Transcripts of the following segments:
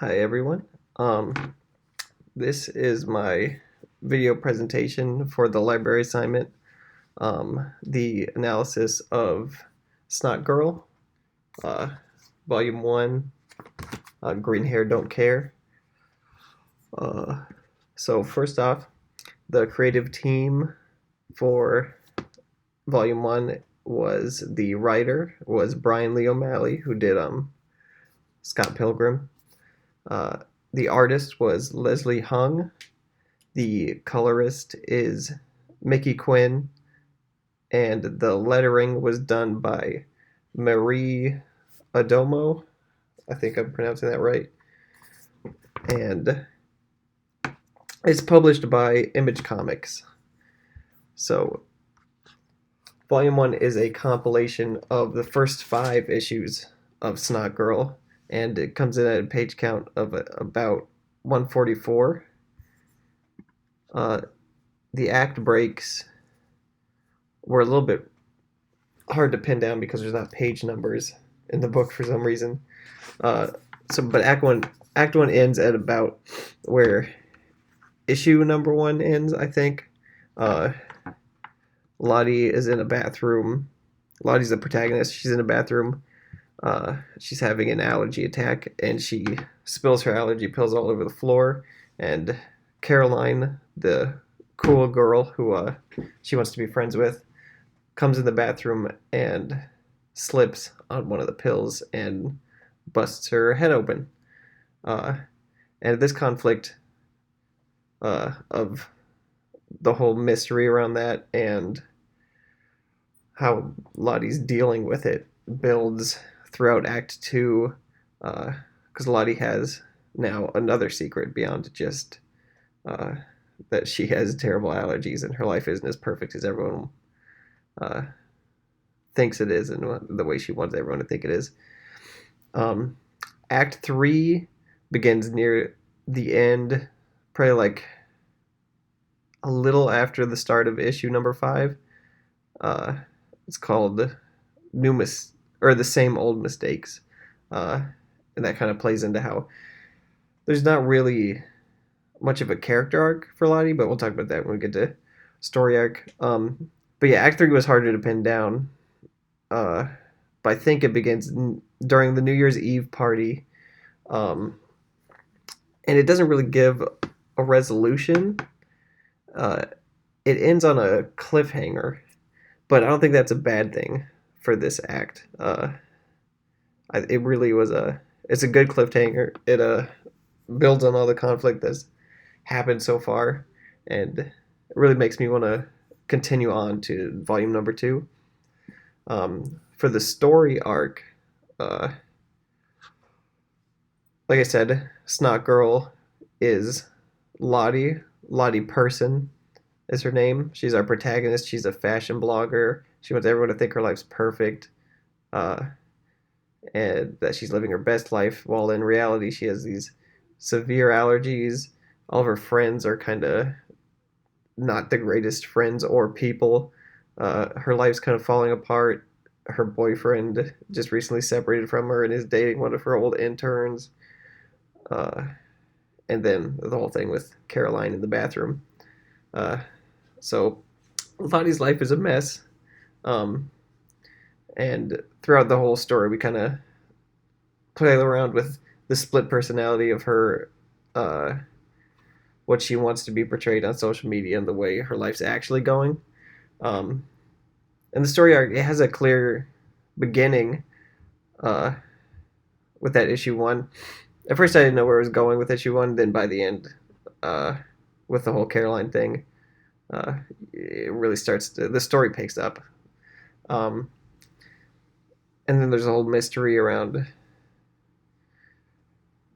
Hi everyone. Um, this is my video presentation for the library assignment, the analysis of Snotgirl, uh, Volume 1, Green Hair Don't Care. Uh, so first off, the creative team for Volume 1 was the writer was Brian Lee O'Malley, who did Scott Pilgrim. Uh, the artist was Leslie Hung. The colorist is Mickey Quinn, and the lettering was done by Marie Adomo. I think I'm pronouncing that right. And it's published by Image Comics. So, Volume 1 is a compilation of the first 5 issues of Snotgirl, and it comes in at a page count of about 144. The act breaks were a little bit hard to pin down because there's not page numbers in the book for some reason. But Act 1 ends at about where issue number 1 ends, I think. Lottie is in a bathroom. Lottie's the protagonist. She's in a bathroom. She's having an allergy attack, and she spills her allergy pills all over the floor. And Caroline, the cool girl who she wants to be friends with, comes in the bathroom and slips on one of the pills and busts her head open. And this conflict of the whole mystery around that and how Lottie's dealing with it builds throughout Act 2, because Lottie has now another secret beyond just that she has terrible allergies and her life isn't as perfect as everyone uh, thinks it is and the way she wants everyone to think it is. Act 3 begins near the end, probably like a little after the start of issue number 5. It's called The Same Old Mistakes. And that kind of plays into how there's not really much of a character arc for Lottie, but we'll talk about that when we get to story arc. But yeah, Act 3 was harder to pin down. But I think it begins during the New Year's Eve party. And it doesn't really give a resolution. It ends on a cliffhanger, but I don't think that's a bad thing for this act. It really was it's a good cliffhanger. It builds on all the conflict that's happened so far, and it really makes me want to continue on to volume number 2. For the story arc, like I said, Snotgirl is Lottie. Lottie Person is her name. She's our protagonist. She's a fashion blogger. She wants everyone to think her life's perfect, and that she's living her best life, while in reality she has these severe allergies. All of her friends are kind of not the greatest friends or people. Her life's kind of falling apart. Her boyfriend just recently separated from her and is dating one of her old interns. And then the whole thing with Caroline in the bathroom. So Lottie's life is a mess. And throughout the whole story, we kind of play around with the split personality of her, what she wants to be portrayed on social media and the way her life's actually going. And the story arc, it has a clear beginning with that issue 1. At first, I didn't know where it was going with issue 1. Then by the end, with the whole Caroline thing, it really the story picks up. And then there's a whole mystery around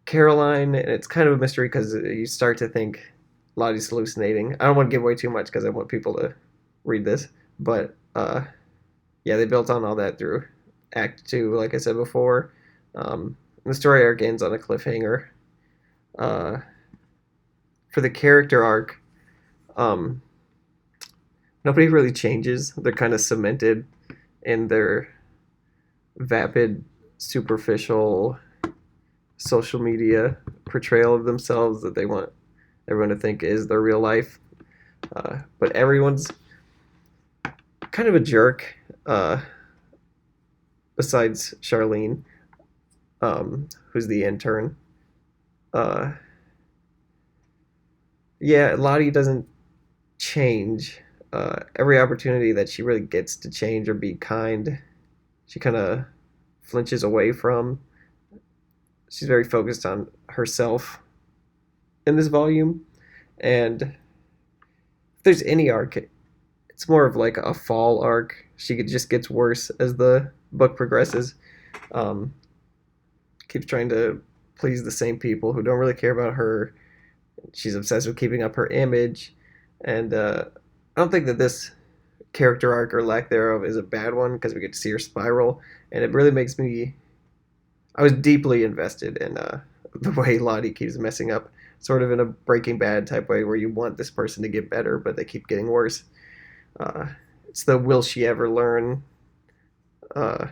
Caroline, and it's kind of a mystery because you start to think Lottie's hallucinating. I don't want to give away too much because I want people to read this, but yeah, they built on all that through Act 2, like I said before. The story arc ends on a cliffhanger. For the character arc, nobody really changes. They're kind of cemented in their vapid, superficial social media portrayal of themselves that they want everyone to think is their real life. But everyone's kind of a jerk, besides Charlene, who's the intern. Uh, yeah, Lottie doesn't change. Every opportunity that she really gets to change or be kind, she kind of flinches away from. She's very focused on herself in this volume, and if there's any arc, it's more of like a fall arc. Just gets worse as the book progresses. Um, Keeps trying to please the same people who don't really care about her. She's obsessed with keeping up her image, and I don't think that this character arc or lack thereof is a bad one because we get to see her spiral, and it really makes me. I was deeply invested in the way Lottie keeps messing up, sort of in a Breaking Bad type way, where you want this person to get better, but they keep getting worse. Uh, it's the will she ever learn uh,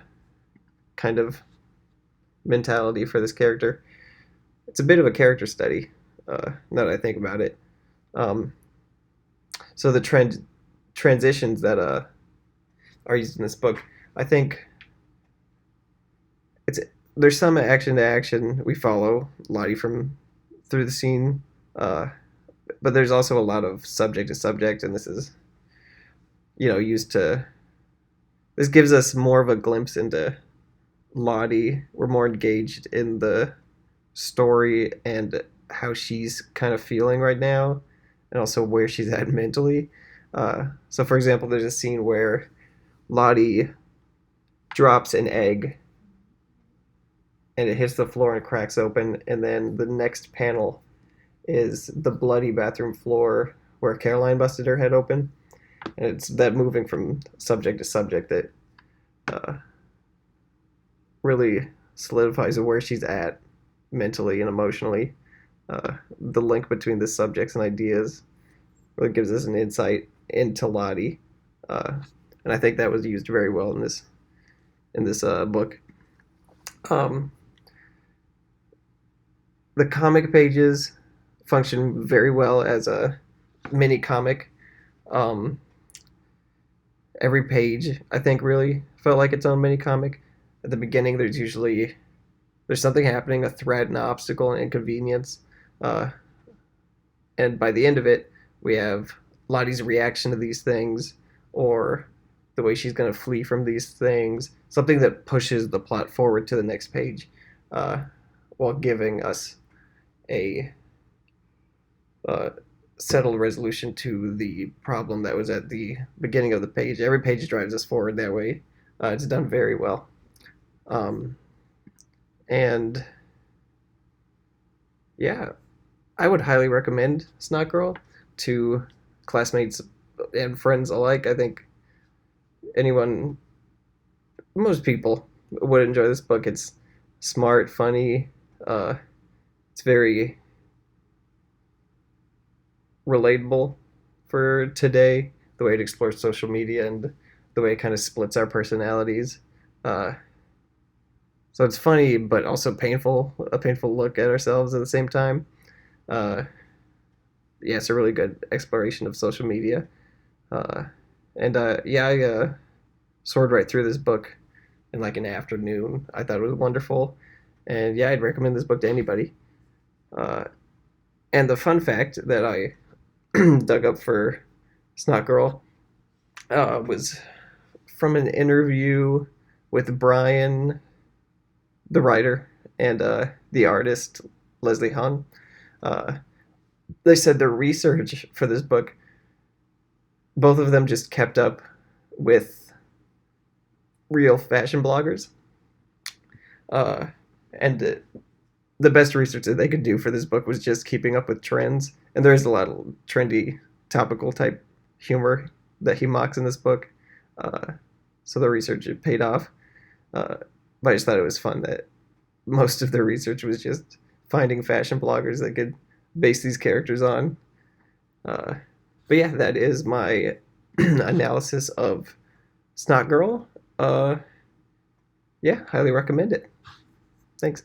kind of mentality for this character. It's a bit of a character study, now that I think about it. Um, so the transitions that are used in this book, I think it's there's some action to action. We follow Lottie from through the scene, uh, but there's also a lot of subject to subject, and this is used to. This gives us more of a glimpse into Lottie. We're more engaged in the story and how she's kind of feeling right now, and also where she's at mentally. So, for example, there's a scene where Lottie drops an egg and it hits the floor and cracks open, and then the next panel is the bloody bathroom floor where Caroline busted her head open. And it's that moving from subject to subject that really solidifies where she's at mentally and emotionally. The link between the subjects and ideas really gives us an insight into Lottie, and I think that was used very well in this book. Um, the comic pages function very well as a mini comic. Um, every page, I think, really felt like its own mini comic. At the beginning, there's something happening, a threat, an obstacle, an inconvenience, uh, and by the end of it, we have Lottie's reaction to these things, or the way she's going to flee from these things, something that pushes the plot forward to the next page, uh, while giving us a uh, settled resolution to the problem that was at the beginning of the page. Every page drives us forward that way. It's done very well. Um, and yeah, I would highly recommend Snotgirl to classmates and friends alike. I think most people would enjoy this book. It's smart, funny. It's very relatable for today. The way it explores social media and the way it kind of splits our personalities. Uh, so it's funny, but also painful. A painful look at ourselves at the same time. Uh, yeah, it's a really good exploration of social media. Uh, and yeah, I soared right through this book in like an afternoon. I thought it was wonderful, and yeah, I'd recommend this book to anybody. Uh, and the fun fact that I dug up for Snotgirl was from an interview with Brian, the writer, and the artist Leslie Hahn. Uh, they said their research for this book, both of them just kept up with real fashion bloggers. And the best research that they could do for this book was just keeping up with trends. And there is a lot of trendy, topical type humor that he mocks in this book. So the research paid off. But I just thought it was fun that most of their research was just finding fashion bloggers that could base these characters on. But yeah, that is my analysis of Snotgirl. Yeah, highly recommend it. Thanks.